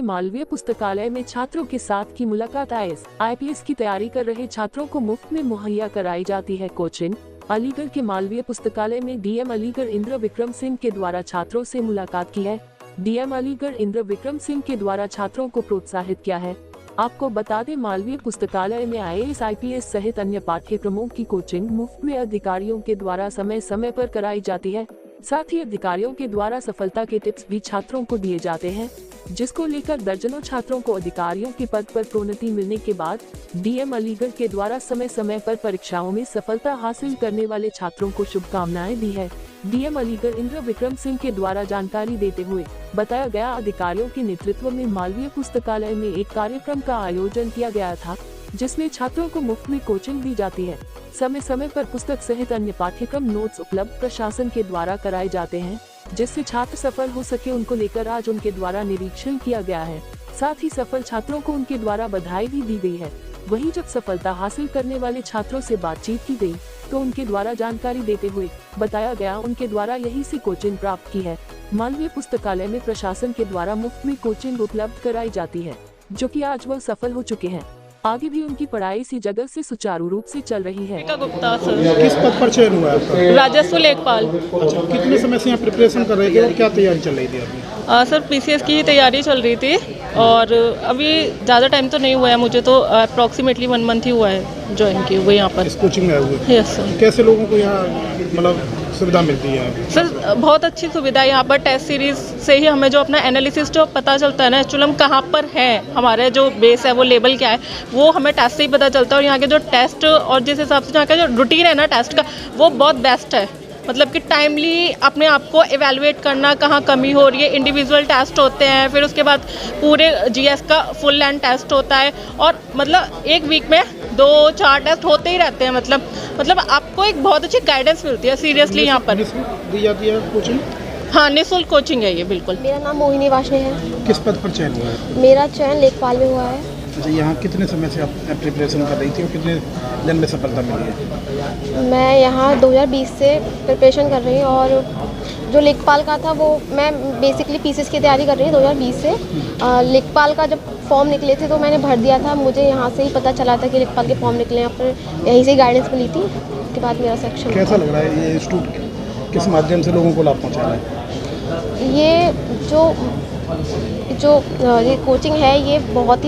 मालवीय पुस्तकालय में छात्रों के साथ की मुलाकात। IPS की तैयारी कर रहे छात्रों को मुफ्त में मुहैया कराई जाती है कोचिंग। अलीगढ़ के मालवीय पुस्तकालय में DM अलीगढ़ इंद्र विक्रम सिंह के द्वारा छात्रों से मुलाकात की है। DM अलीगढ़ इंद्र विक्रम सिंह के द्वारा छात्रों को प्रोत्साहित किया है। आपको बता दें, मालवीय पुस्तकालय में IAS IPS सहित अन्य पाठ्यक्रमों की कोचिंग मुफ्त में अधिकारियों के द्वारा समय समय पर कराई जाती है। साथ ही अधिकारियों के द्वारा सफलता के टिप्स भी छात्रों को दिए जाते हैं, जिसको लेकर दर्जनों छात्रों को अधिकारियों के पद पर प्रोन्नति मिलने के बाद DM अलीगढ़ के द्वारा समय समय पर परीक्षाओं में सफलता हासिल करने वाले छात्रों को शुभकामनाएं दी है। DM अलीगढ़ इंद्र विक्रम सिंह के द्वारा जानकारी देते हुए बताया गया, अधिकारियों के नेतृत्व में मालवीय पुस्तकालय में एक कार्यक्रम का आयोजन किया गया था, जिसमें छात्रों को मुफ्त में कोचिंग दी जाती है। समय समय पर पुस्तक सहित अन्य पाठ्यक्रम नोट्स उपलब्ध प्रशासन के द्वारा कराए जाते हैं, जिससे छात्र सफल हो सके, उनको लेकर आज उनके द्वारा निरीक्षण किया गया है। साथ ही सफल छात्रों को उनके द्वारा बधाई भी दी गई है। वहीं जब सफलता हासिल करने वाले छात्रों से बातचीत की गई, तो उनके द्वारा जानकारी देते हुए बताया गया, उनके द्वारा यही से कोचिंग प्राप्त की है। मालवीय पुस्तकालय में प्रशासन के द्वारा मुफ्त में कोचिंग उपलब्ध कराई जाती है, जो कि आज वह सफल हो चुके हैं। आगे भी उनकी पढ़ाई इसी जगह से सुचारू रूप से चल रही है। गुप्ता सर, किस पद पर चयन हुआ है आपका? राजस्व लेखपाल। अच्छा, कितने समय से यहाँ प्रिपरेशन कर रहे थे और क्या तैयारी चल रही थी आपकी? सर PCS की ही तैयारी चल रही थी और अभी ज़्यादा टाइम तो नहीं हुआ है, मुझे तो अप्रॉक्सीमेटली 1 मंथ ही हुआ है ज्वाइन किए हुए यहाँ पर। इस कोचिंग में आए हुए? Yes sir. कैसे लोगों को यहाँ मतलब सुविधा मिलती है? सर बहुत अच्छी सुविधा है यहाँ पर। टेस्ट सीरीज से ही हमें जो अपना एनालिसिस जो पता चलता है ना, एक्चुअली हम कहाँ पर है, हमारे जो बेस है वो लेवल क्या है, वो हमें टेस्ट से ही पता चलता है। और यहाँ के जो टेस्ट और जिस हिसाब से यहाँ का जो रूटीन है ना टेस्ट का, वो बहुत बेस्ट है। मतलब कि टाइमली अपने आप को एवेलुएट करना, कहाँ कमी हो रही है। इंडिविजुअल टेस्ट होते हैं, फिर उसके बाद पूरे GS का फुल लेंथ टेस्ट होता है और मतलब एक वीक में 2-4 टेस्ट होते ही रहते हैं। मतलब आपको एक बहुत अच्छी गाइडेंस मिलती है सीरियसली यहाँ पर। दी जाती है कोचिंग? हाँ, निःशुल्क कोचिंग है ये, बिल्कुल। मेरा नाम मोहिनी वाशने है। किस पद पर चयन हुआ है? मेरा चयन लेखपाल में हुआ है। अच्छा, यहाँ कितने समय से आप प्रिपरेशन कर रही थी और कितने दिन में सफलता मिली है? मैं यहाँ 2020 से प्रिपरेशन कर रही हूँ और जो लेखपाल का था वो मैं बेसिकली PCS की तैयारी कर रही हूँ 2020 से। लेखपाल का जब फॉर्म निकले थे तो मैंने भर दिया था। मुझे यहाँ से ही पता चला था कि लेखपाल के फॉर्म निकले, यहाँ पर यहीं से गाइडेंस मिली थी। उसके बाद मेरा सेक्शन। कैसा लग रहा है ये इंस्टीट्यूट किस माध्यम से लोगों को लाभ पहुँचा रहा है? ये ये कोचिंग है, ये बहुत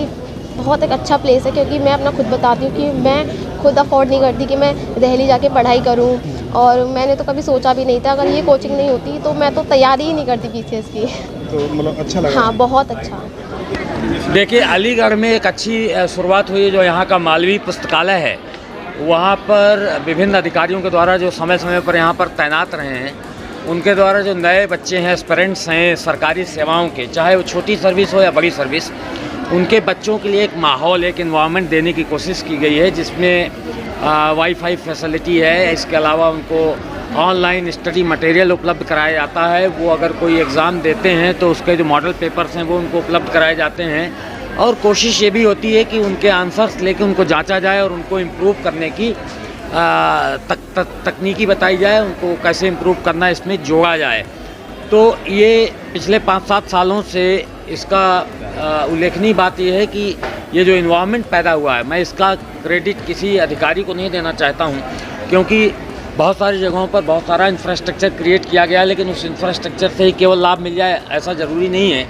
एक अच्छा प्लेस है, क्योंकि मैं अपना खुद बताती हूँ कि मैं खुद अफोर्ड नहीं करती कि मैं दिल्ली जाके पढ़ाई करूँ, और मैंने तो कभी सोचा भी नहीं था। अगर ये कोचिंग नहीं होती तो मैं तो तैयारी ही नहीं करती PCS की। तो मतलब अच्छा लगा? हाँ, बहुत अच्छा। देखिए, अलीगढ़ में एक अच्छी शुरुआत हुई है। जो यहाँ का मालवीय पुस्तकालय है, वहाँ पर विभिन्न अधिकारियों के द्वारा जो समय समय पर यहाँ पर तैनात रहे हैं, उनके द्वारा जो नए बच्चे हैं, एस्पिरेंट्स हैं सरकारी सेवाओं के, चाहे वो छोटी सर्विस हो या बड़ी सर्विस, उनके बच्चों के लिए एक माहौल, एक इन्वायरमेंट देने की कोशिश की गई है, जिसमें वाईफाई फैसिलिटी है। इसके अलावा उनको ऑनलाइन स्टडी मटेरियल उपलब्ध कराया जाता है। वो अगर कोई एग्ज़ाम देते हैं तो उसके जो मॉडल पेपर्स हैं वो उनको उपलब्ध कराए जाते हैं। और कोशिश ये भी होती है कि उनके आंसर्स लेके उनको जांचा जाए और उनको इम्प्रूव करने की तकनीकी बताई जाए, उनको कैसे इम्प्रूव करना है इसमें जोड़ा जाए। तो ये पिछले 5-7 सालों से इसका उल्लेखनीय बात यह है कि ये जो इन्वायरमेंट पैदा हुआ है, मैं इसका क्रेडिट किसी अधिकारी को नहीं देना चाहता हूँ, क्योंकि बहुत सारी जगहों पर बहुत सारा इंफ्रास्ट्रक्चर क्रिएट किया गया है, लेकिन उस इंफ्रास्ट्रक्चर से ही केवल लाभ मिल जाए ऐसा ज़रूरी नहीं है।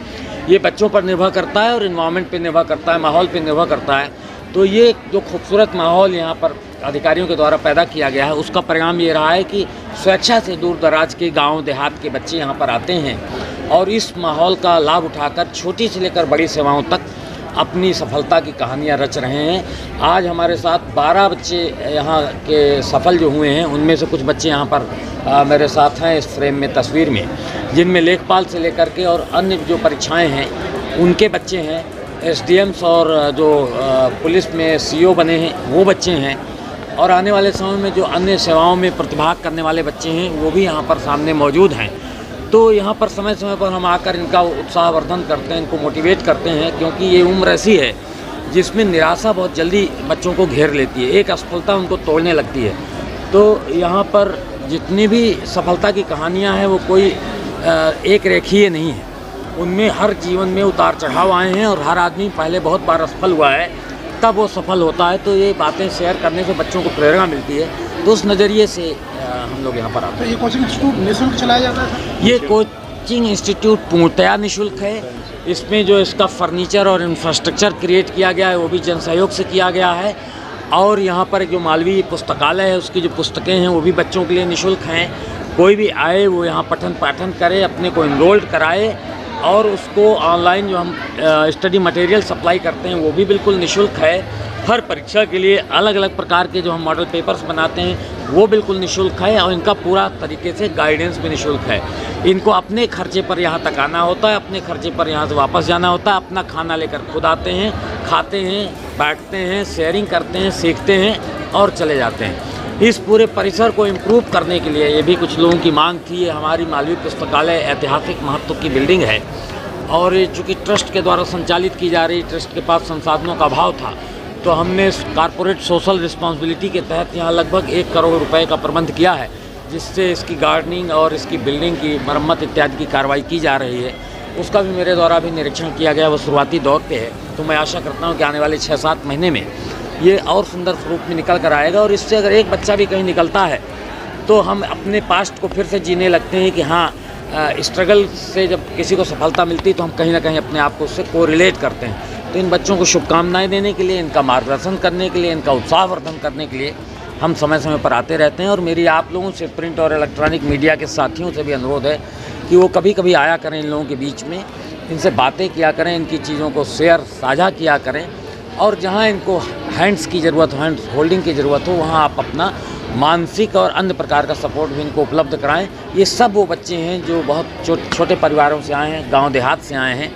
ये बच्चों पर निर्भर करता है और इन्वायरमेंट पर निर्भर करता है, माहौल पर निर्भर करता है। तो ये जो खूबसूरत माहौल यहाँ पर अधिकारियों के द्वारा पैदा किया गया है, उसका परिणाम ये रहा है कि स्वेच्छा से दूर दराज के गांव देहात के बच्चे यहाँ पर आते हैं और इस माहौल का लाभ उठाकर छोटी से लेकर बड़ी सेवाओं तक अपनी सफलता की कहानियाँ रच रहे हैं। आज हमारे साथ 12 बच्चे यहाँ के सफल जो हुए हैं, उनमें से कुछ बच्चे यहाँ पर मेरे साथ हैं इस फ्रेम में, तस्वीर में, जिनमें लेखपाल से लेकर के और अन्य जो परीक्षाएँ हैं उनके बच्चे हैं। SDMs और जो पुलिस में CO बने हैं वो बच्चे हैं, और आने वाले समय में जो अन्य सेवाओं में प्रतिभाग करने वाले बच्चे हैं वो भी यहाँ पर सामने मौजूद हैं। तो यहाँ पर समय समय पर हम आकर इनका उत्साहवर्धन करते हैं, इनको मोटिवेट करते हैं, क्योंकि ये उम्र ऐसी है जिसमें निराशा बहुत जल्दी बच्चों को घेर लेती है, एक असफलता उनको तोड़ने लगती है। तो यहाँ पर जितनी भी सफलता की कहानियाँ हैं वो कोई एक रेखीय नहीं है। उनमें हर जीवन में उतार चढ़ाव आए हैं और हर आदमी पहले बहुत बार असफल हुआ है, तब वो सफल होता है। तो ये बातें शेयर करने से बच्चों को प्रेरणा मिलती है, तो उस नज़रिए से हम लोग यहाँ पर आते तो ये कोचिंग इंस्टीट्यूट निःशुल्क चलाया जाता है? हैं। ये कोचिंग इंस्टीट्यूट पूर्णतया निःशुल्क है। इसमें जो इसका फर्नीचर और इंफ्रास्ट्रक्चर क्रिएट किया गया है वो भी जन सहयोग से किया गया है, और यहाँ पर जो मालवीय पुस्तकालय है उसकी जो पुस्तकें हैं वो भी बच्चों के लिए निःशुल्क हैं। कोई भी आए वो यहाँ पठन पाठन करे, अपने को इनरोल्ड कराए, और उसको ऑनलाइन जो हम स्टडी मटेरियल सप्लाई करते हैं वो भी बिल्कुल निःशुल्क है। हर परीक्षा के लिए अलग अलग प्रकार के जो हम मॉडल पेपर्स बनाते हैं वो बिल्कुल निःशुल्क है, और इनका पूरा तरीके से गाइडेंस भी निःशुल्क है। इनको अपने खर्चे पर यहाँ तक आना होता है, अपने खर्चे पर यहाँ से वापस जाना होता है, अपना खाना लेकर खुद आते हैं, खाते हैं, बैठते हैं, शेयरिंग करते हैं, सीखते हैं और चले जाते हैं। इस पूरे परिसर को इम्प्रूव करने के लिए ये भी कुछ लोगों की मांग थी। ये हमारी मालवीय पुस्तकालय ऐतिहासिक महत्व की बिल्डिंग है, और ये चूँकि ट्रस्ट के द्वारा संचालित की जा रही, ट्रस्ट के पास संसाधनों का अभाव था, तो हमने कॉरपोरेट सोशल रिस्पॉन्सिबिलिटी के तहत यहाँ लगभग 1 करोड़ रुपए का प्रबंध किया है, जिससे इसकी गार्डनिंग और इसकी बिल्डिंग की मरम्मत इत्यादि की कार्रवाई की जा रही है। उसका भी मेरे द्वारा भी निरीक्षण किया गया, वो शुरुआती दौर पे है। तो मैं आशा करता हूँ कि आने वाले 6-7 महीने में ये और सुंदर स्वरूप में निकल कर आएगा, और इससे अगर एक बच्चा भी कहीं निकलता है तो हम अपने पास्ट को फिर से जीने लगते हैं कि हाँ, स्ट्रगल से जब किसी को सफलता मिलती है तो हम कहीं ना कहीं अपने आप को उससे कोरिलेट करते हैं। तो इन बच्चों को शुभकामनाएं देने के लिए, इनका मार्गदर्शन करने के लिए, इनका उत्साहवर्धन करने के लिए हम समय समय पर आते रहते हैं। और मेरी आप लोगों से, प्रिंट और इलेक्ट्रॉनिक मीडिया के साथियों से भी अनुरोध है कि वो कभी कभी आया करें इन लोगों के बीच में, इनसे बातें किया करें, इनकी चीज़ों को शेयर साझा किया करें, और जहाँ इनको हैंड्स की ज़रूरत हो, हैंड्स होल्डिंग की ज़रूरत हो, वहाँ आप अपना मानसिक और अन्य प्रकार का सपोर्ट भी इनको उपलब्ध कराएं। ये सब वो बच्चे हैं जो बहुत छोटे परिवारों से आए हैं, गांव देहात से आए हैं।